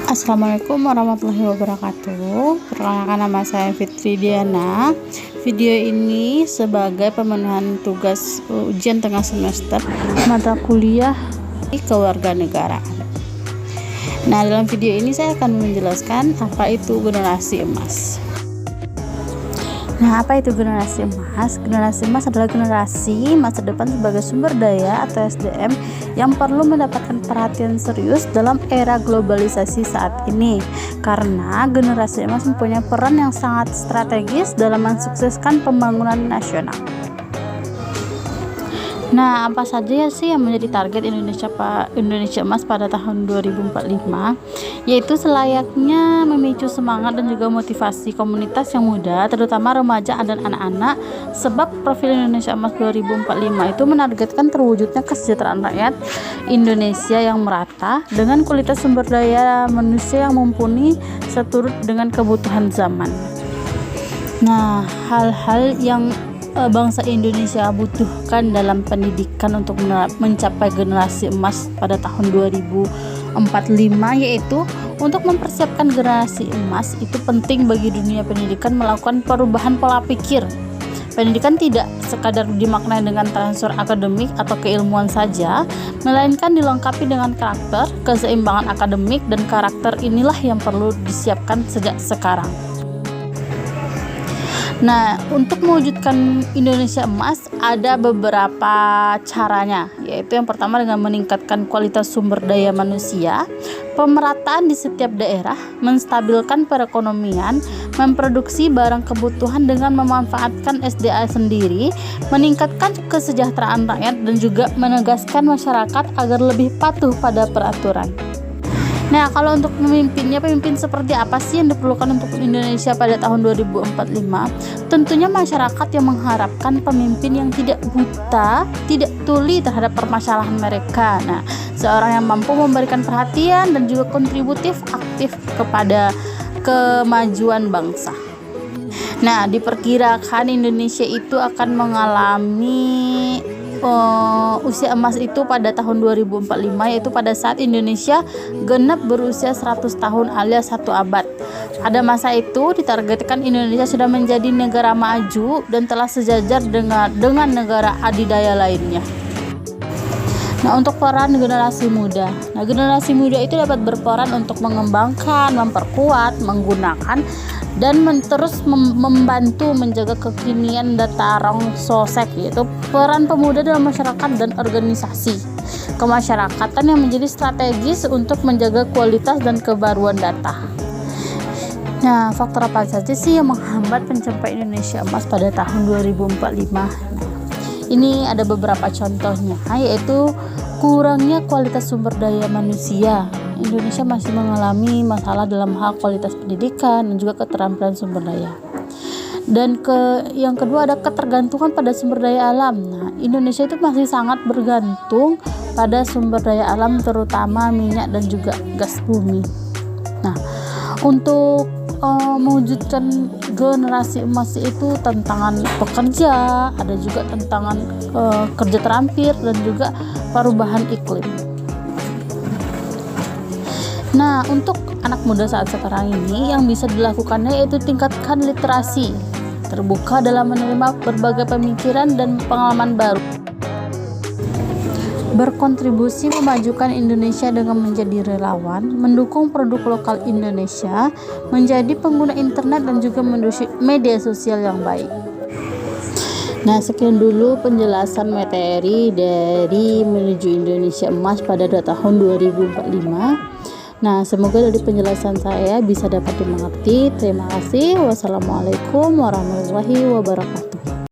Assalamualaikum warahmatullahi wabarakatuh. Perkenalkan, nama saya Fitri Diana. Video ini sebagai pemenuhan tugas ujian tengah semester mata kuliah kewarganegaraan. Nah, dalam video ini saya akan menjelaskan apa itu generasi emas. Nah, apa itu generasi emas? Generasi emas adalah generasi masa depan sebagai sumber daya atau SDM yang perlu mendapatkan perhatian serius dalam era globalisasi saat ini, karena generasi emas mempunyai peran yang sangat strategis dalam mensukseskan pembangunan nasional. Nah, apa saja sih yang menjadi target Indonesia Emas pada tahun 2045? Yaitu selayaknya memicu semangat dan juga motivasi komunitas yang muda, terutama remaja dan anak-anak, sebab profil Indonesia Emas 2045 itu menargetkan terwujudnya kesejahteraan rakyat Indonesia yang merata dengan kualitas sumber daya manusia yang mumpuni seturut dengan kebutuhan zaman. Nah, hal-hal yang bangsa Indonesia butuhkan dalam pendidikan untuk mencapai generasi emas pada tahun 2045, yaitu untuk mempersiapkan generasi emas itu penting bagi dunia pendidikan melakukan perubahan pola pikir. Pendidikan tidak sekadar dimaknai dengan transfer akademik atau keilmuan saja, melainkan dilengkapi dengan karakter, keseimbangan akademik dan karakter inilah yang perlu disiapkan sejak sekarang. Nah, untuk mewujudkan Indonesia Emas ada beberapa caranya, yaitu yang pertama dengan meningkatkan kualitas sumber daya manusia, pemerataan di setiap daerah, menstabilkan perekonomian, memproduksi barang kebutuhan dengan memanfaatkan SDA sendiri, meningkatkan kesejahteraan rakyat dan juga menegaskan masyarakat agar lebih patuh pada peraturan. Nah, kalau untuk pemimpin seperti apa sih yang diperlukan untuk Indonesia pada tahun 2045? Tentunya masyarakat yang mengharapkan pemimpin yang tidak buta, tidak tuli terhadap permasalahan mereka. Nah, seorang yang mampu memberikan perhatian dan juga kontributif aktif kepada kemajuan bangsa. Nah, diperkirakan Indonesia itu akan mengalami usia emas itu pada tahun 2045, yaitu pada saat Indonesia genap berusia 100 tahun alias 1 abad. Pada masa itu ditargetkan Indonesia sudah menjadi negara maju dan telah sejajar dengan negara adidaya lainnya. Nah, untuk peran generasi muda. Nah, generasi muda itu dapat berperan untuk mengembangkan, memperkuat, menggunakan dan terus membantu menjaga kekinian Datarong Sosek, yaitu peran pemuda dalam masyarakat dan organisasi kemasyarakatan yang menjadi strategis untuk menjaga kualitas dan kebaruan data. Nah, faktor apa saja sih yang menghambat pencapaian Indonesia Emas pada tahun 2045? Nah, ini ada beberapa contohnya, yaitu kurangnya kualitas sumber daya manusia. Indonesia masih mengalami masalah dalam hal kualitas pendidikan dan juga keterampilan sumber daya. Dan yang kedua ada ketergantungan pada sumber daya alam. Nah, Indonesia itu masih sangat bergantung pada sumber daya alam, terutama minyak dan juga gas bumi. Nah, untuk mewujudkan generasi emas itu tantangan pekerja, ada juga tantangan kerja terampil dan juga perubahan iklim. Nah, untuk anak muda saat sekarang ini yang bisa dilakukannya yaitu tingkatkan literasi, terbuka dalam menerima berbagai pemikiran dan pengalaman baru, berkontribusi memajukan Indonesia dengan menjadi relawan, mendukung produk lokal Indonesia, menjadi pengguna internet dan juga media sosial yang baik. Nah, sekian dulu penjelasan materi dari menuju Indonesia Emas pada tahun 2045. Nah, semoga dari penjelasan saya bisa dapat dimengerti. Terima kasih. Wassalamualaikum warahmatullahi wabarakatuh.